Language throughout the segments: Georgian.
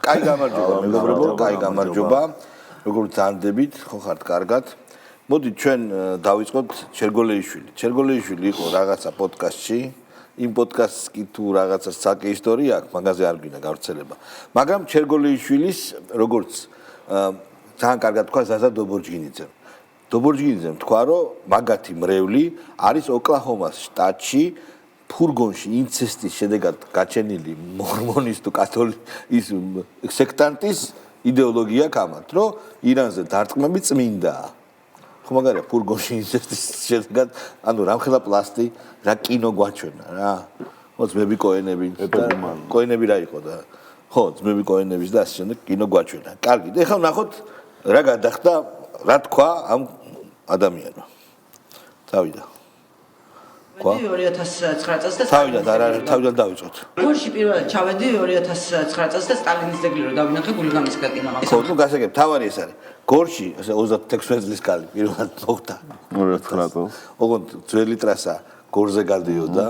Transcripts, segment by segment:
კაი გამარჯობა, მეგობრებო, კაი გამარჯობა. როგორ ძანდებით, ხო ხართ კარგად. მოდით ჩვენ დავიწყოთ ჩერგოლეიშვილი. ჩერგოლეიშვილი იყო რაღაცა პოდკასტში. იმ პოდკასტს კი თუ რაღაცა საკე ისტორია აქვს, მაგაზე არ გვინდა გავრცელება. მაგრამ ჩერგოლეიშვილის როგორც ძალიან კარგად თქვა ზაზა დობორჯგინიძემ. დობორჯგინიძემ თქვა, რომ მაგათი მრევლი არის ოკლაჰომას შტატში ფურგონში ინცესტის შედეგად გაჩენილი მორმონის თუ კათოლიკის სექტანტის იდეოლოგია გამართ, რომ ირანზე დარტყმები წმინდაა. ხო მაგარია ფურგონში ინცესტის შედეგად, ანუ რამხელა პლასტი, რა კინო გვაჩვენა რა. ხო ძმები კოენები, კოენები რა იყო და ხო ძმები კოენების და ასე შემდეგ კინო გვაჩვენა. კარგი, ეხლა ვნახოთ რა გადახდა, რა თქვა ამ ადამიანმა. წავიდა. Qua? 2009 წელს და თავიდან დავიწყოთ. გორში პირველად ჩავედი 2009 წელს და სტალინის ძეგლი რო დავინახე გულიგამის კატინა მაგას. ხო, თუ გასაგებ, თავარი ეს არის. გორში 36 წლის კალი პირველად მოხდა. 2009 წელს. ოღონდ ძველი ტრასა გორზე გადიოდა,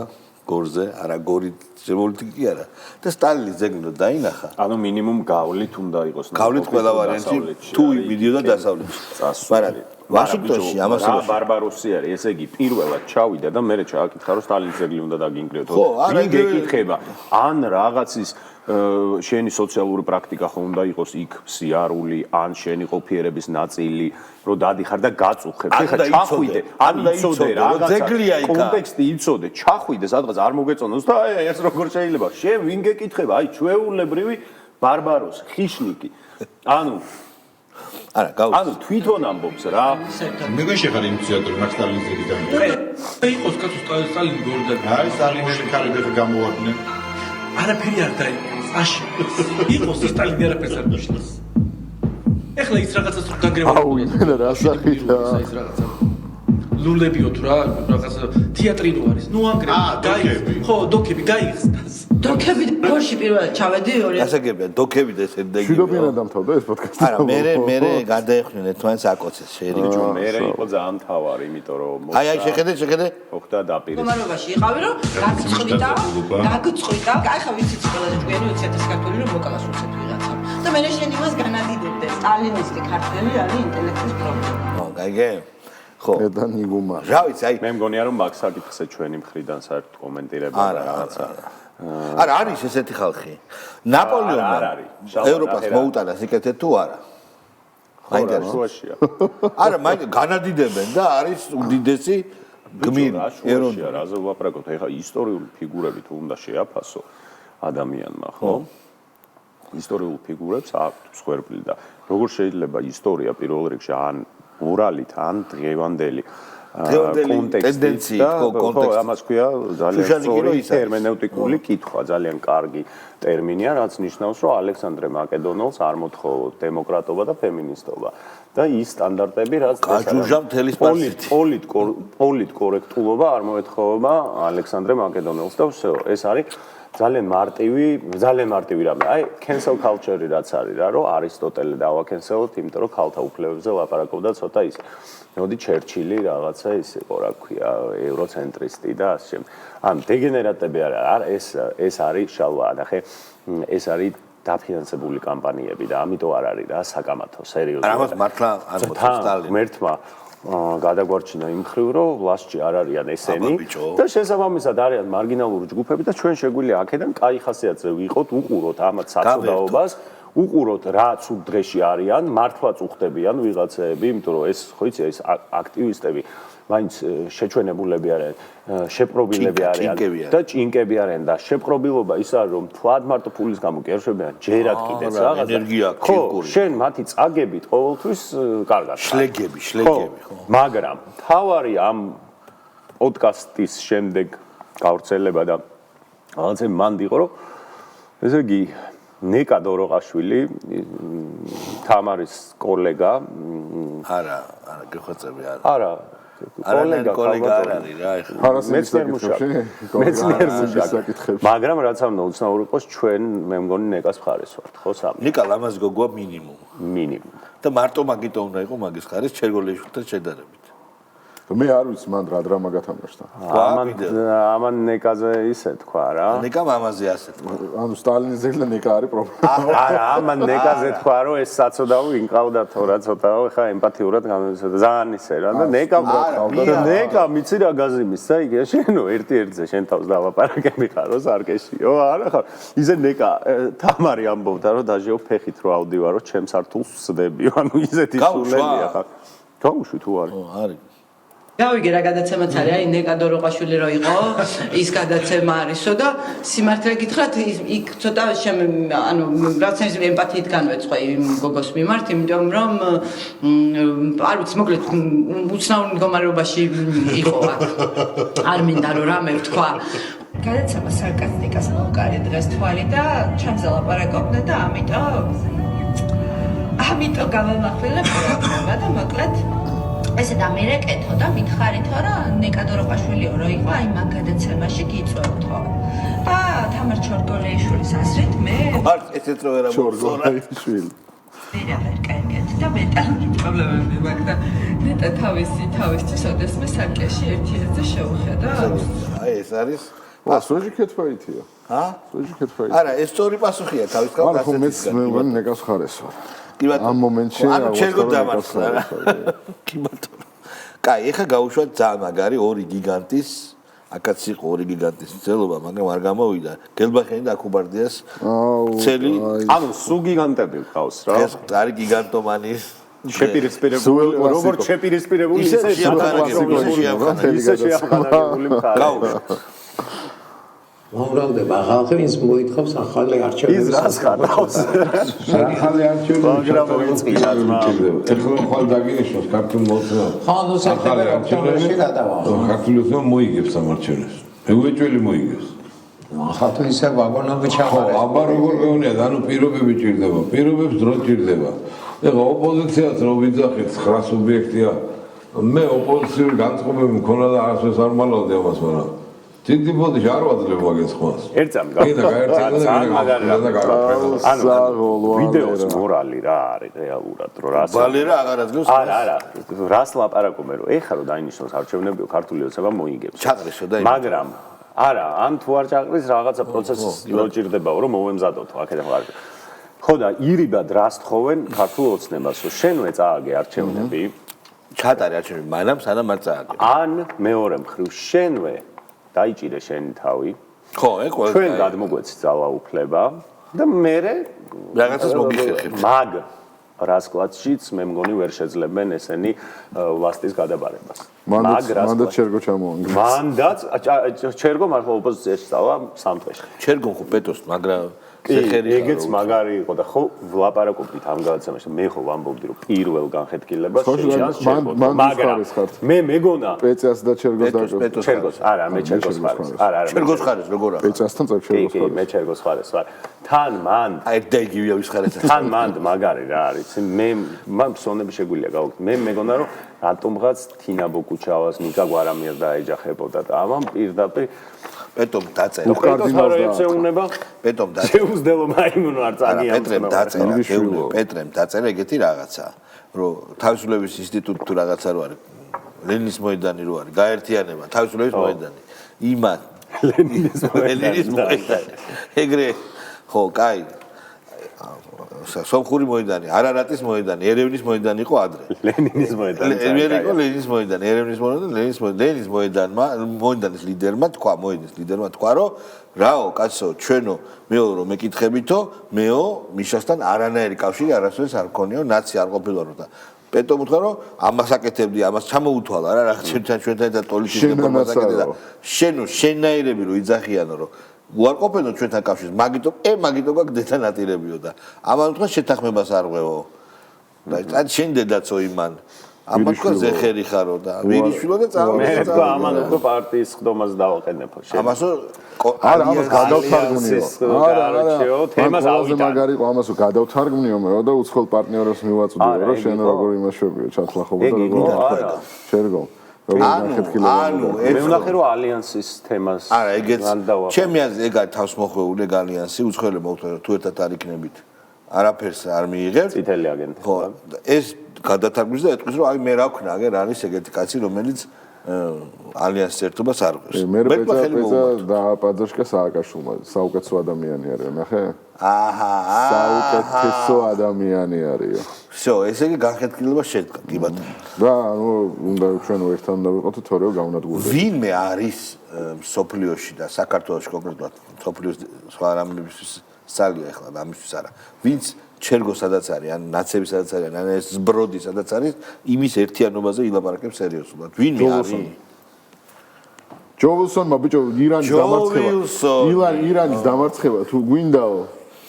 გორზე, არა გორი შემოვლით კი არა. და სტალინის ძეგლი რო დაინახა. ანუ მინიმუმ გავლით უნდა იყოს. გავლით ყველა ვარიანტი თუ მიდიოდა დასავლეთში. მაგრამ ვაშინგტონში ამას რა ბარბაროსი არის, ესე იგი პირველად ჩავიდა და მე ჩააკითხა რომ სტალინის ძეგლი უნდა დაგინგრევოთ. ვინ გეკითხება? ან რაღაცის შენი სოციალური პრაქტიკა ხო უნდა იყოს იქ სიარული, ან შენი ყოფიერების ნაწილი, რომ დადიხარ და გაწუხებ. ეხლა ჩახვიდე, ან იცოდე რაღაცა კონტექსტი იცოდე, ჩახვიდე სადღაც არ მოგეწონოს და ეს როგორ შეიძლება? შენ ვინ გეკითხება? აი ჩვეულებრივი ბარბაროსი, ხიშნიკი. ანუ თვითონ ამბობს რა. მე გაშეხარ ინიციატორი მაქსტალინის ძეგლიდან. იყოს კაცო სტალინი გორდა. აი სტალინელი ქალები გამოვარდნენ. არაფერი არ დაიყოს. აში. იყოს სტალინი არაფერს არ ნიშნავს. ეხლა ის რაღაცას რო გაგრევა. აუ, იმენა რა სახია. ის რაღაცა ლულებიო თუ რა, რაღაცა თეატრინო არის. ნუ ანგრევი, დოკები. ხო, დოკები გაიხსნას. დოკები გორში პირველად ჩავედი 2009 გასაგებია, დოკები და ესე დეგი. შვიდობიანად დამთავრდა ეს პოდკასტი. არა, მე გადაეხვნიან ერთმანეთს აკოცეს შეერიგო. მე იყო ძალიან თავარი, იმიტომ რომ აი შეხედე. მოხდა დაპირისპირება. მდგომარეობაში იყავი რომ გაგწყვიტა. აი ხა ვიცით ყველაზე ჭკვიანი 20 ქართველი რომ მოკალას უცებ ვიღაცა. და მე შენ იმას განადიდებდე. სტალინისტი ქართველი არის ინტელექტის პრობლემა. ხო, გაიგე? ხო. და ნიგუმა. რა ვიცი, აი მე მგონია რომ მაგ საკითხზე ჩვენი მხრიდან საერთოდ კომენტირება რაღაცა. არა, არის ესეთი ხალხი. ნაპოლეონმა ევროპას მოუტანა სიკეთე თუ არა? მაინტერესია. არა, განადიდებენ და არის უდიდესი გმირი ეროვნული. რაზე ვაპრაკოთ? ეხლა ისტორიული ფიგურები თუ უნდა შეაფასო ადამიანმა, ხო? ისტორიულ ფიგურებს აქვს სვერბლი და როგორ შეიძლება ისტორია პირველ რიგში ან მორალით, ან დღევანდელი კონტექსტი კონტექსტი ამას ქვია ძალიან სწორი ჰერმენევტიკული კითხვა, ძალიან კარგი ტერმინია, რაც ნიშნავს, რომ ალექსანდრე მაკედონელს არ მოთხოვო დემოკრატობა და ფემინისტობა და ის სტანდარტები, რაც გაჯუჟა მთელი სპარსეთი. პოლიტკორექტულობა არ მოეთხოვება ალექსანდრე მაკედონელს და всё, ეს არის ძალიან მარტივი რამე. აი, cancel culture-ი რაც არის რა, რომ არისტოტელე დავაკენსელოთ, იმიტომ რომ ქალთა უფლებებზე ლაპარაკობდა ცოტა ის. მოდი ჩერჩილი რაღაცა ის იყო, რა ქვია, ევროცენტრისტი და ასე შემდეგ. ან დეგენერატები არა, ეს არის შალვა, ნახე, ეს არის დაფინანსებული კამპანიები და ამიტომ არ არის რა საკამათო, სერიოზულად. ამას მართლა არ მოწევს სტალინი. ღმერთმა გადაგვარჩინა იმ ხრივ, რომ ვლასში არ არიან ესენი და შესაბამისად არიან მარგინალური ჯგუფები და ჩვენ შეგვიძლია აქედან კაი ხასიათზე ვიყოთ, უყუროთ ამათ საცუდაობას, უყუროთ რა ცუდ დღეში არიან, მართლაც უხდებიან ვიღაცეები, იმიტომ რომ ეს ხო იცი, ეს აქტივისტები მაინც შეჩვენებულები არიან, შეპრობილები არიან და ჭინკები არიან და შეპრობილობა ის არის, რომ თვად მარტო ფულის გამო კი არ შეებიან, ჯერად კიდეც რაღაც ენერგია აქვს ქიმიური. შენ მათი წაგებით ყოველთვის კარგად. შლეგები, ხო. მაგრამ თავარი ამ პოდკასტის შემდეგ გავრცელება და რაღაცე მანდ იყო, რომ ესე იგი ნიკა დოროყაშვილი თამარის კოლეგა არა გეხვეწები არა კოლეგა არ არის რა ეხლა მეცნიერ მუშაკი მაგრამ რაც ამ უცნაური იყოს ჩვენ მე მგონი ნიკას მხარეს ვართ ხო სამი ნიკა ლამაზ გოგოა მინიმუმ და მარტო მაგიტო უნდა იყო მაგის მხარეს ჩერგოლეიშვილთან შედარებით მე არ ვიცი მან რა დრამა გათამაშდა. ამან ნეკაზე ისე თქვა რა. ნეკა მამაზე ასე თქვა. ანუ სტალინის ძეგლი ნეკა არის პრობლემა. არა, ამან ნეკაზე თქვა რომ ეს საწოდაო ინყავდა თორა ცოტაო, ხა ემპათიურად გამოსცოდა. ძალიან ისე რა და ნეკა მიცი რა გაზიმისცა იგი შენო ერთ-ერთზე შენ თავს დავაპარაკები ხარო სარკეშიო. არა ხა ისე ნეკა თამარი ამბობდა რომ დაჟეო ფეხით რო ავდივარო ჩემ სართულს ვსდებიო. ანუ ისეთი სულელია ხა. გაუშვი თუ არის. არის. გავიგე რა გადაცემაც არის, აი ნეკა დოროყაშვილი რო იყო, ის გადაცემა არისო და სიმართლე გითხრათ, იქ ცოტა ანუ რაც ის ემპათიით განვეწყო იმ გოგოს მიმართ, იმიტომ რომ არ ვიცი, მოკლედ უცნაურ მდგომარეობაში იყო აქ. არ მინდა რომ რამე ვთქვა. გადაცემა სარკასტიკას მოვკარი დღეს თვალი და ჩემზე ლაპარაკობდა და ამიტომ გავამახვილებ პროგრამა და მოკლედ ესე და მე რეკეთო და მითხარითო რომ ნეკა დოროყაშვილიო რო იყო აი მაგ გადაცემაში გიწევთო და თამარ ჩორგოლეიშვილის აზრით მე არც ესეც რო ვერ ამბობ ვერავარ კარგად და მეტალური პრობლემები მაქვს და ნეტა თავისთვის ოდესმე სარკეში ერთ-ერთზე შევხედა აი ეს არის სუჟი კეთფაითია სუჟი კეთფაითია არა ეს სწორი პასუხია თავის გამო ასე მე ნეკას ხარეს ვარ ამ მომენტში ანუ ჩერგო დამარცხდა რა კი ბატონო კაი ეხა გავუშვათ ძალიან მაგარი ორი გიგანტის აქაც იყო ორი გიგანტის ცელობა მაგრამ არ გამოვიდა გელბახენი და აკუბარდიას ცელი ანუ სუ გიგანტები ყავს რა ეს არის გიგანტომანის შეპირისპირებული როგორც შეპირისპირებული ისე შეახანაგებული მხარე გავუშვათ მომრავლდება ხალხი ის მოითხოვს ახალი არჩევნები. ის რას ხარავს? ახალი არჩევნები ეხლა ხვალ დაგინიშნოს ქართულ მოძრაობა. ხო, ნუ სექტემბერში ოქტომბერში გადავალ. ქართულოსმა მოიგებს ამ არჩევნებს. ეუეჭველი მოიგებს. ახლა თუ ისე ვაგონები ჩახარეს. აბა როგორ გეუბნია, ანუ პირობები ჭირდება, პირობებს დრო ჭირდება. ეხლა ოპოზიციაც რო ვიძახით 9 სუბიექტია. მე ოპოზიციური განწყობები მქონდა და არასდროს არ მალავდი ამას, მაგრამ დიდი ბოდიში არ ვაძლევ მაგას ხმას. ერთამ ანუ ვიდეოს მორალი რა არის რეალურად რომ რას ვალერა აღარ აძლევს არა რას ლაპარაკობენ რომ ეხლა რომ დაინიშნოს არჩევნები ქართული ოცნება მოიგებს ჩაყრისო და მაგრამ არა ან თუ არ ჩაყრის რაღაცა პროცესი მოჭირდებაო რომ მოვემზადოთ აქედან ხარ ხო და ირიბად რას თხოვენ ქართულ ოცნებას რომ შენვე წააგე არჩევნები ჩატარე არჩევნები მანამ სანამ არ წააგე ან მეორე მხრივ შენვე დაიჭირე შენი თავი. ხო, ეგ ყველა. ჩვენ გადმოგვეცი ძალაუფლება და მე რაღაცას მოგიხერხებთ. მაგ რასკლადშიც მე მგონი ვერ შეძლებენ ესენი ვლასტის გადაბარებას. მანდაც ჩერგო ჩამოანგრა. მანდაც ჩერგო მართლა ოპოზიციაში სწავლა 3 დღეში. ჩერგო ხო პეტოს, მაგრამ ეგეც მაგარი იყო და ხო ვლაპარაკობდით ამ გადაცემაში მე ხო ვამბობდი რომ პირველ განხეთქილებას შეჭანს მაგრამ მე მეგონა პეწას და ჩერგოს და ჩერგოს არა მე ჩერგოს ხარეს არა ჩერგოს ხარეს როგორ არა პეწასთან წაკ ჩერგოს ხარეს მე ჩერგოს ხარეს ვარ თან მან აი და იგივეა ვის ხარეს თან მან მაგარი რა არის მე მან ფსონები შეგვიძლია გავუქ მე მეგონა რომ რატომღაც თინა ბოკუჩავას ნიკა გვარამიას დაეჯახებოდა და ამან პირდაპირ პეტომ დაწერა. პეტომ დაწერა. შეუძდელო მაიმუნო არ წაგია. პეტრემ დაწერა ეგეთი რაღაცა, რომ თავისუფლების ინსტიტუტი თუ რაღაცა რო არის, ლენინის მოედანი რო არის, გაერთიანება, თავისუფლების მოედანი. იმან ლენინის მოედანი. ეგრე ხო, კაი. სომხური მოედანი, არარატის მოედანი, ერევნის მოედანი იყო ადრე. ლენინის მოედანი. ლენინის მოედანი, ერევნის მოედანი, ლენინის მოედანის ლიდერმა თქვა, რომ რაო, კაცო, ჩვენო, მეო რომ მეკითხებითო, მეო მიშასთან არანაირი კავშირი არასდროს არ მქონიო, ნაცი არ ყოფილარო და პეტომ უთხრა რომ ამას აკეთებდი, ამას ჩამოუთვალა რა, რა ჩვენთან და ტოლიშის რეფორმას აკეთე და შენაირები რომ იძახიანო რომ უარყოფენო ჩვენთან კავშირს, მაგიტომ გაქვს დედანატირებიო და ამან უთხრა შეთანხმებას არ ღვევო. და შენ დედაცო იმან. ამან თქვა ზეხერი ხარო და ვირიშვილო და მე თქვა ამან უკვე პარტიის ხდომას დავაყენებო შენ. ამასო არა ამას გადავთარგმნიო. არჩეო თემას ავიტან. მაგარი იყო ამასო გადავთარგმნიო მე და უცხოელ პარტნიორებს მივაწვდიო რომ შენ როგორ იმაშვებიო ჩათლახობა და როგორ ჩერგო. ანუ მე ვნახე რომ ალიანსის თემას არა ეგეც ჩემი აზრით ეგ არის თავს მოხვეული ალიანსი უცხოელებმა უთხრა თუ ერთად არ იქნებით არაფერს არ მიიღებთ. წითელი აგენტი. ხო, ეს გადათარგმნის და ეთქვის რომ აი მე რა ვქნა, აგერ არის ეგეთი კაცი, რომელიც ალიანსის ერთობას არ ყვეს. მე პეცა და სააკაშვილმა საუკეთესო ადამიანი არის, ნახე? აჰა. საუკეთესო ადამიანი არის. всё, ესე იგი განხეთქილება შედგა, კი ბატონო. და ანუ უნდა ჩვენ ერთად უნდა ვიყოთ თორეო გავნადგურდეს. ვინმე არის სოფლიოში და საქართველოში კონკრეტულად სოფლიოს სხვა რამებისთვის სალია ახლა ამისთვის არა. ვინც ჩერგო სადაც არის, ან ნაცები სადაც არის, ან ეს ზბროდი სადაც არის, იმის ერთიანობაზე ილაპარაკებს სერიოზულად. ვინმე არის? ჯო ვილსონმა ბიჭო ირანის დამარცხება. ირანის დამარცხება თუ გვინდაო,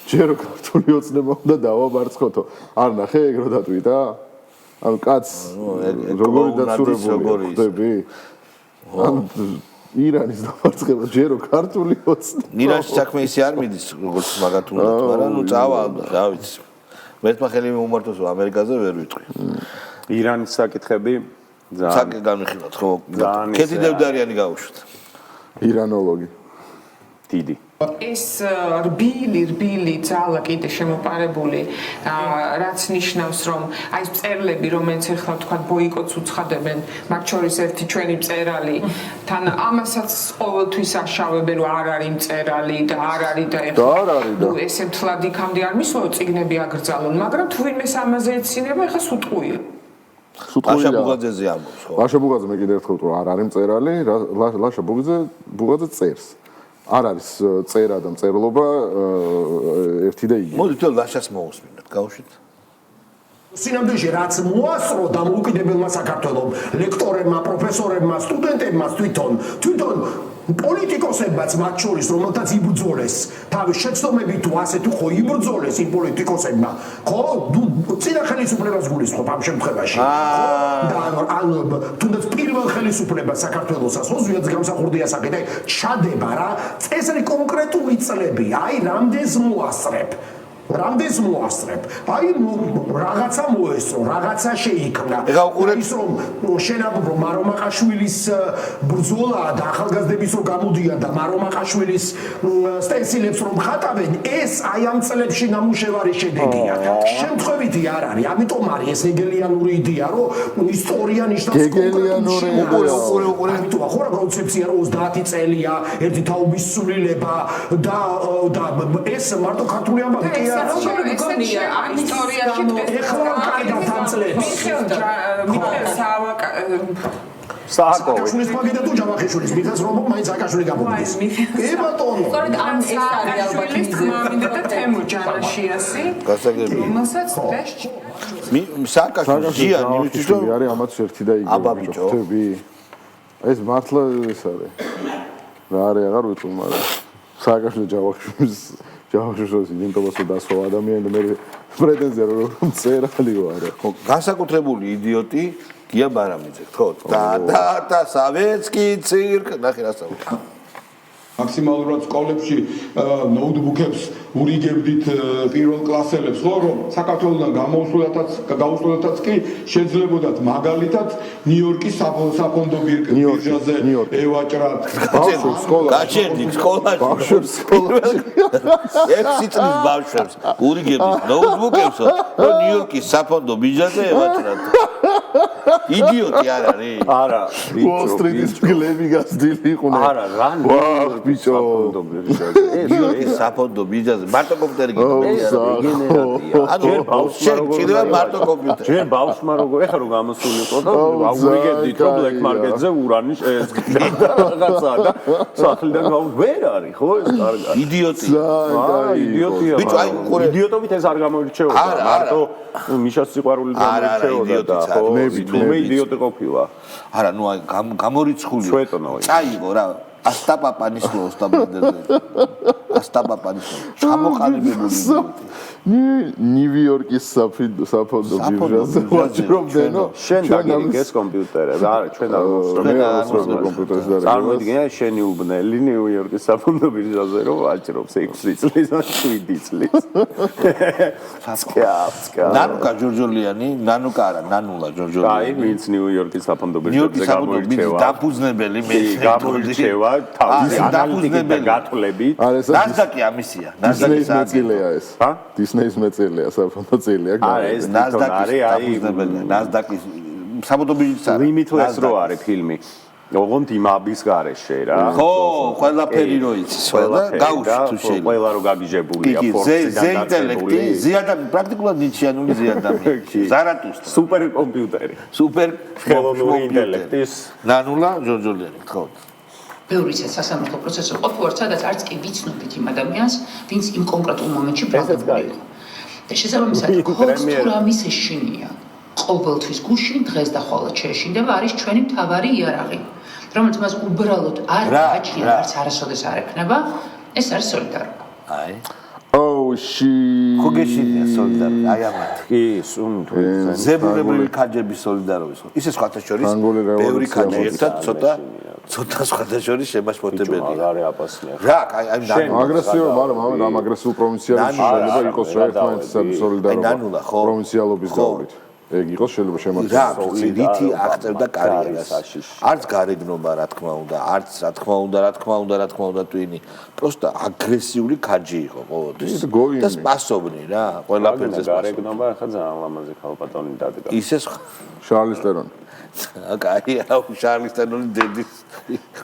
ჯერო ქართული ოცნება უნდა დავამარცხოთო. არ ნახე ეგ რო დატვიტა? ანუ კაც როგორი დაცურებული ხდები? ან ირანის დამარცხება ჯერო ქართული ოცნება. ირანში საქმე ისე არ მიდის, როგორც მაგათ უნდა, მაგრამ ნუ წავა, რა ვიცი. მერტმა ხელი მომართოს ამერიკაზე ვერ ვიტყვი. ირანის საკითხები ძალიან საკი განვიხილოთ, ხო? კეთი დევდარიანი გავუშვით. ირანოლოგი. დიდი. ეს რბილი ძალა კიდე შემოპარებული, რაც ნიშნავს, რომ აი ეს მწერლები, რომელიც ახლა თქვა ბოიკოტს უცხადებენ, მათ შორის ერთი ჩვენი მწერალი, თან ამასაც ყოველთვის აშავებენ, რომ არ არის მწერალი და არ არის და ეხლა ესე მთლად იქამდე არ მისვაო წიგნები აკრძალონ, მაგრამ თუ ვინმეს ამაზე ეცინება, ეხლა სუტყვია. ლაშა ბუღაძეზე ამბობს, ხო? ლაშა ბუღაძე მე კიდე ერთხელ ვთქვა, არ არის მწერალი, ლაშა ბუღაძე წერს. არ არის წერა და მწერლობა ერთი და იგივე. მოდით ლაშას მოусმინოთ, გავუშვით. სინამდვილეში რაც მოასწრო დამოუკიდებელმა საქართველომ, ლექტორებმა, პროფესორებმა, სტუდენტებმა თვითონ პოლიტიკოსებმაც მათ შორის, რომელთაც იბრძოლეს თავის შეცდომებით თუ ასე თუ ხო იბრძოლეს იმ პოლიტიკოსებმა, ხო? წინა ხელისუფლებას გულისხმობ ამ შემთხვევაში. და ანუ თუნდაც პირველ ხელისუფლებას საქართველოსაც ხო ზუსტად გამსახურდია საკითხი და ჩადება რა, წესრი კონკრეტული წლები, აი რამდენს მოასწრებ. რამდენს მოასწრებ? აი რაღაცა მოესწრო, რაღაცა შეიქმნა. ის რომ შენაბუბრო მარომაყაშვილის ბრძოლა და ახალგაზრდების რომ გამოდიან და მარომაყაშვილის სტენსილებს რომ ხატავენ, ეს აი ამ წლებში ნამუშევარი შედეგია. შემთხვევითი არ არის, ამიტომ არის ეს ჰეგელიანური იდეა, რომ ისტორია ნიშნავს ჰეგელიანური ამიტომ ხო რა კონცეფცია რომ 30 წელია, ერთი თაობის სულილება და ეს მარტო ქართული ამბავი კი არა. ესენია ისტორიაში ეხლა კარგად ამწლებს. მიხეილ სააკაშვილის მაგიდა თუ ჯავახიშვილის მითხეს რომ მაინც სააკაშვილი გამოვიდეს. კი ბატონო. სწორედ ამ სააკაშვილის თქმა მინდა და თემო ჯანაშიასი. გასაგებია. რომელსაც დღეს სააკაშვილი ჯიანი იმისთვის რომ არის ამაც ერთი და იგივე ხტები. ეს მართლა ეს არის. რა არის აღარ ვიტყვი, მაგრამ სააკაშვილი ჯავახიშვილის იდენტობას დასვა ადამიანი მე პრეტენზია რომ მწერალი ვარ. ხო, განსაკუთრებული იდიოტი გია ბარამიძე, ხო? და სავეცკი ცირკ, ნახე რა საუბარი. მაქსიმალურად სკოლებში ნოუთბუქებს ურიგებდით პირველ კლასელებს, ხო, რომ საქართველოსთან გაუსულათაც კი შეძლებოდათ მაგალითად ნიუ-იორკის საფონდო ბირჟაზე ევაჭრათ. ბავშვებს სკოლაში. გაჩერდით სკოლაში. ბავშვებს სკოლაში. 6 წლის ბავშვებს ურიგებდით ნოუთბუქებსო, რომ ნიუ-იორკის საფონდო ბირჟაზე ევაჭრათ. იდიოტი არ არის? არა, უოლ-სტრიტის გლები გასდილი იყვნენ. არა, რა ბიჭო. ნიუ-იორკის საფონდო ბირჟაზე მარტო კომპიუტერი გიგებია. ანუ შეიძლება მარტო კომპიუტერი. ჩვენ ბავშვმა როგორ ეხა რომ გამოსულიყო და აურიგებდით რომ ბლეკ მარკეტზე ურანის ეს რაღაცა და სახლიდან ვერ არის ხო ეს კარგად. იდიოტია. იდიოტია. ბიჭო, აი ყურე იდიოტობით ეს არ გამოირჩეოდა. მარტო მიშას სიყვარული გამოირჩეოდა და ხო თუმე იდიოტი ყოფილა. არა, ნუ აი გამორიცხული. წაიღო რა. ასტაპაპანიშვილს დაბადაზე. ასტაპაპანიშვილს. ჩამოყალიბებული. ნიუ-იორკის საფონდო ბირჟაზე ვაჭრობდენო. შენ დაგიგეს კომპიუტერებს. არა, ჩვენ არ მოსწრებთ კომპიუტერს და წარმოიდგინე შენი უბნელი ნიუ-იორკის საფონდო ბირჟაზე რომ ვაჭრობს 6 წლის ან 7 წლის. სკა. ნანუკა ჯორჯოლიანი, ნანუკა არა, ნანულა ჯორჯოლიანი. აი, ვინც ნიუ-იორკის საფონდო ბირჟაზე გამოირჩევა. დაფუძნებელი მე გამოირჩევა თავისი ანალიტიკით და გათვლებით. ნასდაკი ამისია. ნასდაკი მეწილია ეს. დისნეის მეწილია, საფრთხო წელია. არა, ეს ნასდაკი არის ნასდაკი საბუთო ბიჭს არის. ლიმიტლეს რო არის ფილმი. ოღონდ იმაბის გარეშე რა. ხო, ყველაფერი რო იცის, ყველა გაუშვი თუ შეიძლება. ყველა რო გაგიჟებულია ფორციდან. ზე ინტელექტი, ზიადამი, პრაქტიკულად ნიჩიანული ზიადამი. ზარატუსტა. სუპერკომპიუტერი. ხელოვნური ინტელექტის ნანულა ჯორჯოლიანი, ხო. ბევრი სასამართლო პროცესი ყოფილვარ, სადაც არც კი ვიცნობთ იმ ადამიანს, ვინც იმ კონკრეტულ მომენტში ბრალდებული იყო. და შესაბამისად, ქოქს თუ რამის ეშინია. ყოველთვის გუშინ დღეს და ხოლმე შეეშინდება არის ჩვენი მთავარი იარაღი, რომელიც მას უბრალოდ არ გააჩნია, არც არასოდეს არ ექნება, ეს არის სოლიდარობა. აი. Oh shit. ქოგეშინია სოლიდარობა, აი ამათ. კი, სულ ზებუნებრივი ქაჯების სოლიდარობის. ისე სხვათა შორის ბევრი ქაჯი ერთად ცოტა სხვათა შორის შემაშფოთებელია. მაგარი აპასმია. რა, აი აგრესიულ, მაგრამ ამ აგრესიულ პროვინციალში შეიძლება იყოს რა ერთმანეთს სოლიდარობა პროვინციალობის გავლით. ეგ იყოს შეიძლება შემოწმოს. რითი აღწევდა კარიერას. არც გარეგნობა რა თქმა უნდა, არც რა თქმა უნდა ტვინი. პროსტა აგრესიული ქაჯი იყო ყოველთვის. და სპასობნი რა, ყველაფერზე გარეგნობა ახლა ძალიან ლამაზი ქალბატონი დადგა. ისე შარლის ტერონი. კაი, შარლის ტერონი დედის.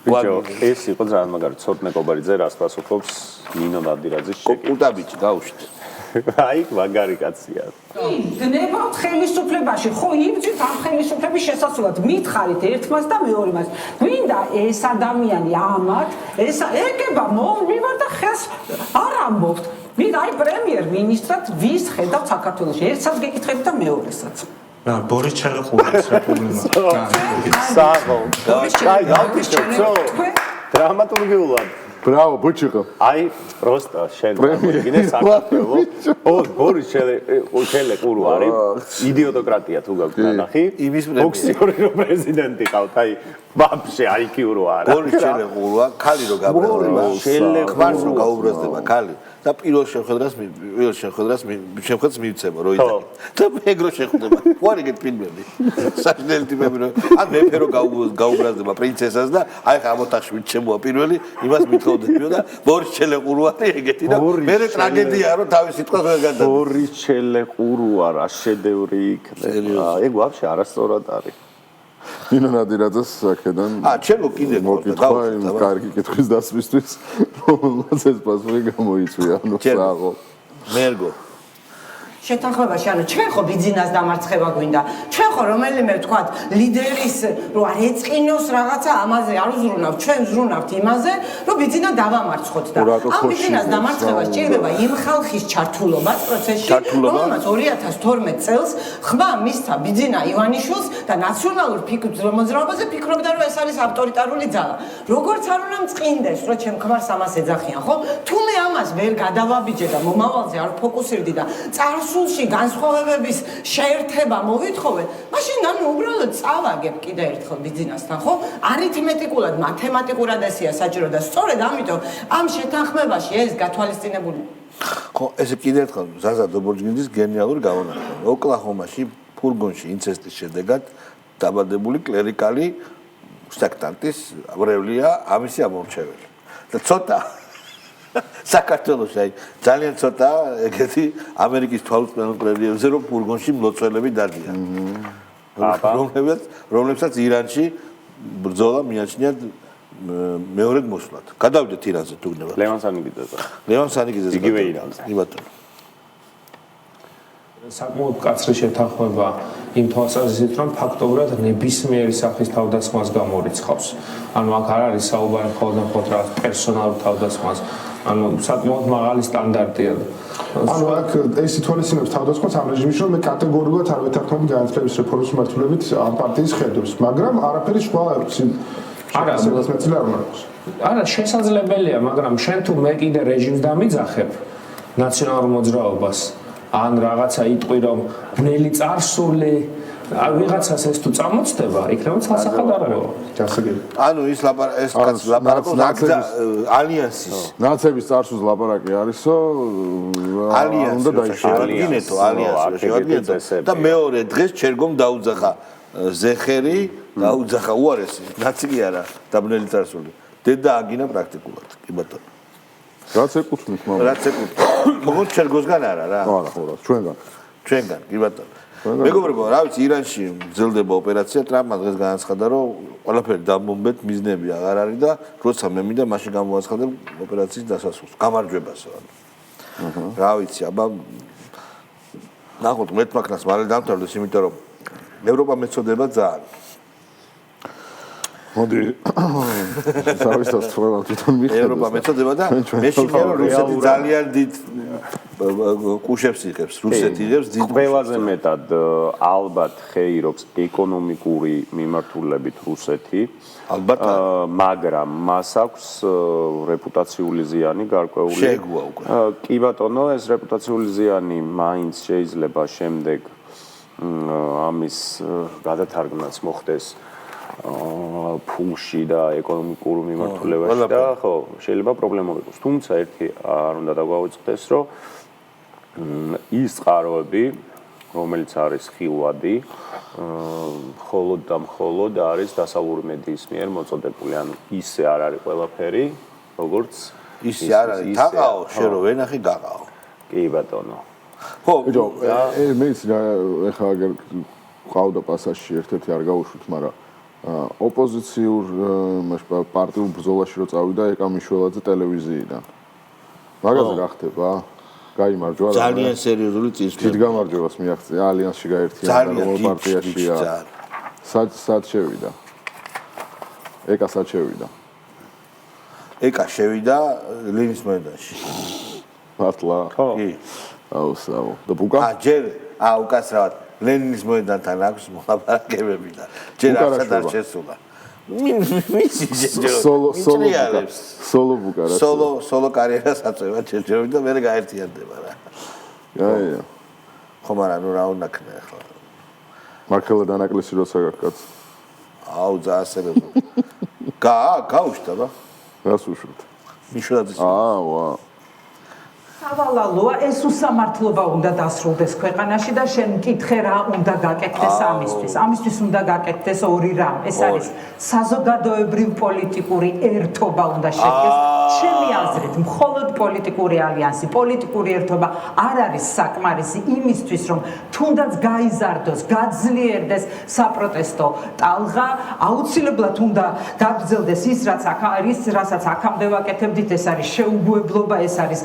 ბიჭო, ეს იყო ძალიან მაგარი ცოტნე კობარიძე, რას პასუხობს ნინო ნადირაძის შეკითხვას. კუტაბიჭი გაუშვით. აი, მაგარი კაცია. გნებავთ ხელისუფლებაში, ხო იბრძვით ამ ხელისუფლების შესასვლელად, მითხარით ერთმას და მეორემას. გვინდა ეს ადამიანი ამათ, ეს ეგება მომივარ და ხელს არ ამბობთ. მით აი პრემიერ-მინისტრად ვის ხედავთ საქართველოში? ერთსაც გეკითხებით და მეორესაც. რა, ბორის ჩელეყურის რა პრობლემაა? საღო. აი, გავკითხო. დრამატურგიულად. Bravo, ბუჩიკო. აი, პროსტა შენ გინე საქართველოს. ბორის ჩელეყურო არის იდიოტოკრატია თუ გაქვს ნახი. ოქსიორი რო პრეზიდენტი ყავთ, აი, ვაფშე აიკიურო არა. ბორის ჩელეყუროა, ქალი რო გაბრაზდება, ხმარს რო გაუბრაზდება ქალი. და პირველ შეხვედრას მივცემო რო იტანი. და მეგრო შეხვდება. ვარიგეთ ფილმები. საჭდელი ტიპები რო ან მეფე რო გაუბრაზდება პრინცესას და აი ხა ამ ოთახში მიჩემოა პირველი, იმას მithოვდებიო და ბორის ჩელეყუროა ეგეთი და მე ტრაგედია რომ თავის სიტყვას ვერ გადადა. ბორის ჩელეყუროა რა შედევრი იქნება. ეგ ვაფშე არასწორად არის. ნინო ნადირაძეს აქედან ჩემო კიდე მოკითხვა იმ კარგი კითხვის დასმისთვის რომელსაც ეს პასუხი გამოიწვია ანუ საღო მერგო შეთანხმებაში ანუ ჩვენ ხო ბიზნეს დამარცხება გვინდა ჩვენ ხო რომელიმე ვთქვათ ლიდერის რო არ ეწყინოს რაღაცა ამაზე არ უზრუნავთ ჩვენ ვზრუნავთ იმაზე რომ ბიზნეს დავამარცხოთ და ამ ბიზნეს დამარცხება სჭირდება იმ ხალხის ჩართულობა პროცესში რომელმაც 2012 წელს ხმა მისცა ბიზნა ივანიშვილს და ნაციონალურ მოძრაობაზე ფიქრობდა რომ ეს არის ავტორიტარული ძალა როგორც არ უნდა მწყინდეს რომ ჩემ ქმარს ამას ეძახიან ხო თუ მე ამას ვერ გადავაბიჯე და მომავალზე არ ფოკუსირდი და წარსულში განსხვავებების შეერთება მოვითხოვე, მაშინ ანუ უბრალოდ წავაგებ კიდე ერთხელ ბიზნესთან, ხო? არითმეტიკულად, მათემატიკურად ესეა საჭირო და სწორედ ამიტომ ამ შეთანხმებაში ეს გათვალისწინებული. ხო, ესე კიდე ერთხელ ზაზა დობორჯგინძის გენიალური გამონაკლისი. ოკლაჰომაში ფურგონში ინცესტის შედეგად დაბადებული კლერიკალი სექტანტის ვრევლია ამისი ამორჩეველი. და ცოტა საქართველოს აი ძალიან ცოტა ეგეთი ამერიკის თვალუსწინებელებზე რომ ფურგონში მლოცველები დადიან. რომლებსაც ირანში ბრძოლა მიაჩნიათ მეორედ მოსვლად. გადავიდეთ ირანზე თუ გნებავთ. ლევან სანიგიძეზე. ლევან სანიგიძეზე. იგივე ირანზე. იბატონო. საკმაოდ კაცრი შეთანხმება იმ თვალსაზრისით, რომ ფაქტობრივად ნებისმიერი სახის თავდასხმას გამორიცხავს. ანუ აქ არ არის საუბარი მხოლოდ რა პერსონალურ თავდასხმას. ანუ საკმაოდ მაღალი სტანდარტია. ანუ აქ ეს ითვალისწინებს თავდასხმას ამ რეჟიმში, რომ მე კატეგორიულად არ ვეთანხმები განათლების რეფორმის მიმართულებით ამ პარტიის ხედვებს, მაგრამ არაფერი სხვა არა არა შესაძლებელია, მაგრამ შენ თუ მე კიდე რეჟიმს დამიძახებ ნაციონალურ მოძრაობას ან რაღაცა იტყვი რომ ბნელი წარსული ვიღაცას ეს თუ წამოწდება, იქნება სასახადარო. ჯასაგები. ანუ ის კაც ლაპარაკობს ალიანსის. ნაცების წარსულს ლაპარაკი არისო, უნდა დაიშევინეთო ალიანსი. და მეორე დღეს ჩერგომ დაუძახა ზეხერი, დაუძახა უარესი, ნაცი კი არა, და ბნელი წარსული. დედა აგინა პრაქტიკულად, კი ბატონო. რაც ეკუთვნის მამა. რაც ეკუთვნის. მოხოთ ჩერგოსგან არა რა. არა, ხო რა, ჩვენგან. ჩვენგან, კი ბატონო. მეგობრებო, რა ვიცი, ირანში გრძელდება ოპერაცია, ტრამპმა დღეს განაცხადა, რომ ყველაფერი დამბომბეთ, მიზნები აღარ არის და როცა მე მინდა, მაშინ გამოაცხადებ ოპერაციის დასასრულს, გამარჯვებასო. რა ვიცი, აბა ნახოთ მეტმაკნას მალე დამთავრდეს, იმიტომ რომ ევროპა მეწოდება ძალიან. მოდი საერთოდ სწორად თვითონ მიხედავ. ევროპა მეწოდება და მე შეგე რომ რუსეთი ძალიან დიდ კუშებს იღებს, რუსეთი იღებს დიდ ყველაზე მეტად ალბათ ხეირობს ეკონომიკური მიმართულებით რუსეთი. ალბათ მაგრამ მას აქვს რეპუტაციული ზიანი გარკვეული. შეგუა უკვე. კი ბატონო, ეს რეპუტაციული ზიანი მაინც შეიძლება შემდეგ ამის გადათარგმნაც მოხდეს ფულში და ეკონომიკურ მიმართულებაში და ხო, შეიძლება პრობლემა იყოს. თუმცა ერთი არ უნდა დაგვაუწყდეს, რომ ის წყაროები, რომელიც არის ხილვადი, მხოლოდ და მხოლოდ არის დასავლური მედიის მიერ მოწოდებული. ანუ ისე არ არის ყველაფერი, როგორც ისე არ არის. თაყაო, შენ რო ვენახი გაყაო. კი ბატონო. ხო, ბიჭო, მეც ეხლა აგერ ყავდა პასაჟში ერთ-ერთი არ გავუშვით, მაგრამ ოპოზიციურ პარტიულ ბრძოლაში რო წავიდა ეკამიშველაძე ტელევიზიიდან. მაგაზე რა ხდება? გაიმარჯვა რა. ძალიან სერიოზული წინსვლა. დიდ გამარჯვებას მიაღწია ალიანსში გაერთიანდა რომელ პარტიაშია. სად შევიდა? ეკა სად შევიდა? ეკა შევიდა ლენის მოედანში. მართლა? კი. აუსაო. და ბუკა? ჯერ უკასრავად ლენის მოედანთან აქვს მოლაპარაკებები და ჯერ არცად არ შესულა. სოლო ბუკა რა. სოლო კარიერას აწევა ჩერჩევი და მე გაერთიანდება რა. აია. ხო, მაგრამ ნუ რა უნდა ქნა ახლა. მარკელა დანაკლისი როცა გაქვს. აუ, ძალიან სერიოზული. გაუშტა რა. რას უშვით? მიშველაძის. ვა. სავალალოა, ეს უსამართლობა უნდა დასრულდეს ქვეყანაში და შენ მკითხე რა უნდა გაკეთდეს ამისთვის. ამისთვის უნდა გაკეთდეს ორი რამ. ეს არის საზოგადოებრივ პოლიტიკური ერთობა უნდა შედგეს. ჩემი აზრით, მხოლოდ პოლიტიკური ალიანსი, პოლიტიკური ერთობა არ არის საკმარისი იმისთვის, რომ თუნდაც გაიზარდოს, გაძლიერდეს საპროტესტო ტალღა, აუცილებლად უნდა გაგრძელდეს ის, რასაც აქამდე ვაკეთებდით, ეს არის შეუგუებლობა, ეს არის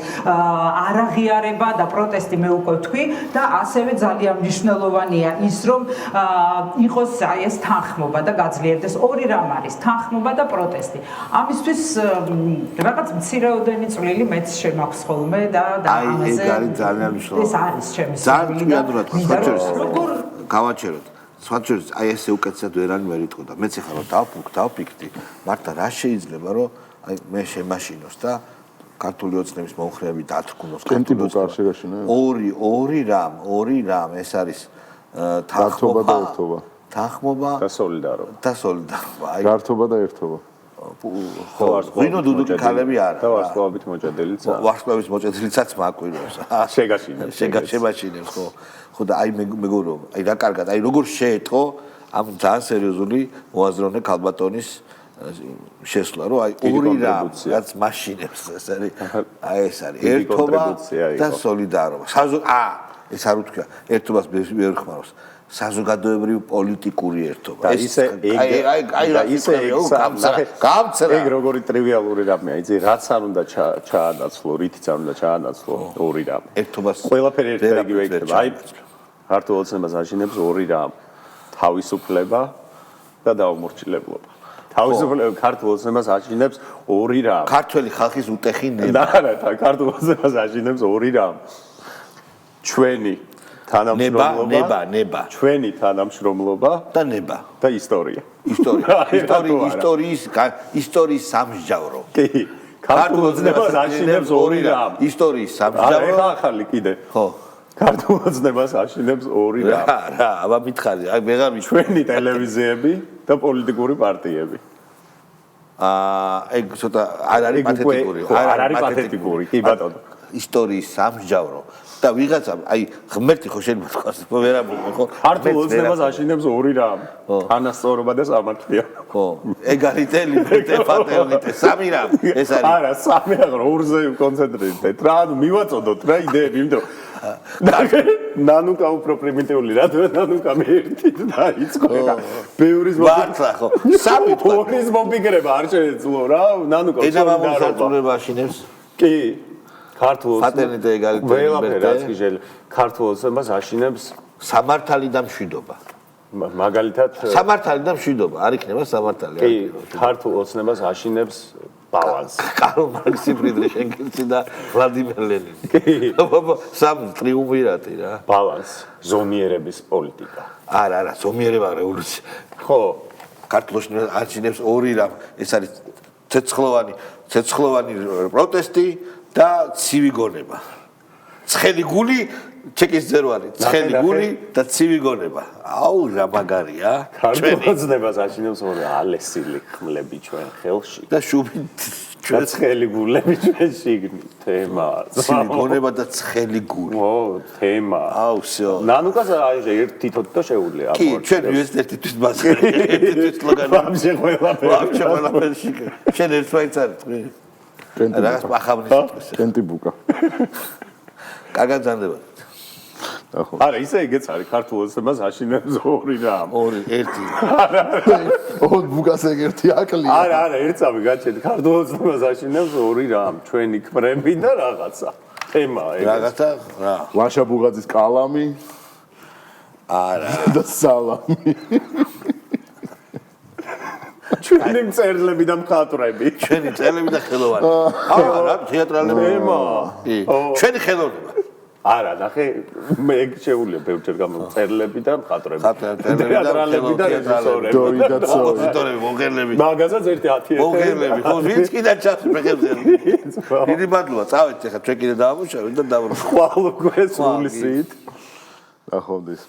არაღიარება და პროტესტი მე უკვე ვთქვი და ასევე ძალიან მნიშვნელოვანია ის რომ იყოს ეს თანხმობა და გაძლიერდეს ორი რამ არის თანხმობა და პროტესტი ამისთვის რაღაც მცირეოდენი წვლილი მეც შემაქვს ხოლმე და ამაზე ეს არის ძალიან მნიშვნელოვანი ეს არის ჩემი ძალიან როგორ გავაჩეროთ სხვაჩერს აი ესე უკეთესად ვერანი ვერ იტყოდა მეც ახლა რომ დავფიქრდი მართლა რა შეიძლება რომ აი მე შემაშინოს და ქართული ოცნების მომხრეები დათრგუნოს კენტი ბუკა არ შეგაშინა ორი რამ ეს არის თანხმობა და ერთობა და სოლიდარობა აი გართობა და ერთობა ხო ვინო დუდუკი ქალები არა და ვარსკვლავით მოჭედილიცაც მაკვირვებს შეგაშინებს ხო და აი მეგობრებო აი რა კარგად აი როგორ შეეტყო ამ ძალიან სერიოზული მოაზროვნე ქალბატონის შესვლა რომ აი ორი რამ რაც მაშინებს ეს არის აი ეს არის ერთობა და სოლიდარობა ეს არ უთქვა ერთობას ვერ ხმარობს საზოგადოებრივი პოლიტიკური ერთობა და ისე ეგ როგორი ტრივიალური რამეა იცი რაც არ უნდა ჩაანაცვლო რითიც არ უნდა ჩაანაცვლო ორი რამ ერთობას ყველაფერი ერთგვარიგივე იქნება აი ქართულ ოცნებას აშინებს ორი რამ თავისუფლება და დაუმორჩილებლობა თავისუფლება ქართულ ოცნებას აშინებს ორი რამ. ქართველი ხალხის უტეხი ნება. და ქართულ ოცნებას აშინებს ორი რამ. ჩვენი თანამშრომლობა, ნება. ჩვენი თანამშრომლობა და ნება და ისტორია. ისტორიის სამსჯავრო. კი. ქართულ ოცნებას აშინებს ორი რამ. ისტორიის სამსჯავრო. არა, ახალი კიდე. ხო. ქართულ ოცნებას აშინებს ორი რამ. რა, აბა მითხარი, აი ვეღარ ჩვენი ტელევიზიები და პოლიტიკური პარტიები. ეგ ცოტა არ არის პათეტიკური, არ არის პათეტიკური, კი ბატონო. ისტორიის სამსჯავრო და ვიღაცამ აი ღმერთი ხო შეიძლება თქვას ვერ ამბობ ხო ქართულ ოცნებას აშინებს ორი რამ თანასწორობა და სამართლია ხო ეგალიტე ლიბერტე ფატერნიტე სამი რამ ეს არის არა სამი აღარ ორზე კონცენტრირდეთ რა ანუ მივაწოდოთ რა იდეები იმიტომ ნანუკა უფრო პრიმიტიული რატო ნანუკა მეერთი დაიწყო ეხა ბევრის მართლა ხო სამი ბევრის მომფიქრება არ შეეძლო რა ნანუკა ენამამოსაწურება აშინებს კი ქართულ ფატერნიტე ეგალიტე ველაფერი რაც კი შეიძლება ქართულ ოცნებას აშინებს სამართალი და მშვიდობა მაგალითად სამართალი და მშვიდობა არ იქნება სამართალი კი ქართულ ოცნებას აშინებს ბალანსი კარლ მარქსი ფრიდრიხ ენგელსი და ვლადიმერ ლენინი კი სამ ტრიუმვირატი რა ბალანსი ზომიერების პოლიტიკა არა ზომიერება რევოლუცია ხო ქართლში აშინებს ორი რამ ეს არის ცეცხლოვანი პროტესტი და ცივი გონება ცხელი გული ჩეკის ძერვარი ცხელი გული და ცივი გონება აუ რა მაგარია ქართულოცნებას აშინებს ორი ალესილი ხმლები ჩვენ ხელში და შუბი ჩვენ ცხელი გულები ჩვენ შიგნით თემა ცივი გონება და ცხელი გული ო თემა აუ всё ნანუკას აი თითოთ და შეუძლია კი ჩვენ უნივერსიტეტისთვის მასწავლე ერთთვის სლოგანი ვამშე ყველაფერი შენ ერთვაიც არის რაღაც პახავნის კენტიბუკა კარგად ზანდება არა ისე ეგეც არის ქართულ ოცნებას აშინებს ორი რამ ორი ერთი ოღონდ ბუკას ეგერთი აკლია არა ერთსავე გაჩერდი ქართულ ოცნებას აშინებს ორი რამ ჩვენი ქმრები და რაღაცა თემა ეგეც რაღაცა რა ლაშა ბუღაძის კალამი არა და სალამი ჩვენი მწერლები და მხატვრები ჩვენი მწერლები და ხელოვანი არა თეატრალები კი ჩვენი ხელოვნება არა ნახე მე ეგ შეუძლია ბევრჯერ გამომწერლები და მხატვრები თეატრალები და კომპოზიტორები მომღერლები მაგასაც ერთი 10 მომღერლები ხო ვინც კიდე ჩას ფეხებზე დიდი მადლობა წავედით ახლა ჩვენ კიდე დავამუშავეთ და დავრუნდით ხვალ უკვე სულისით ნახავდეს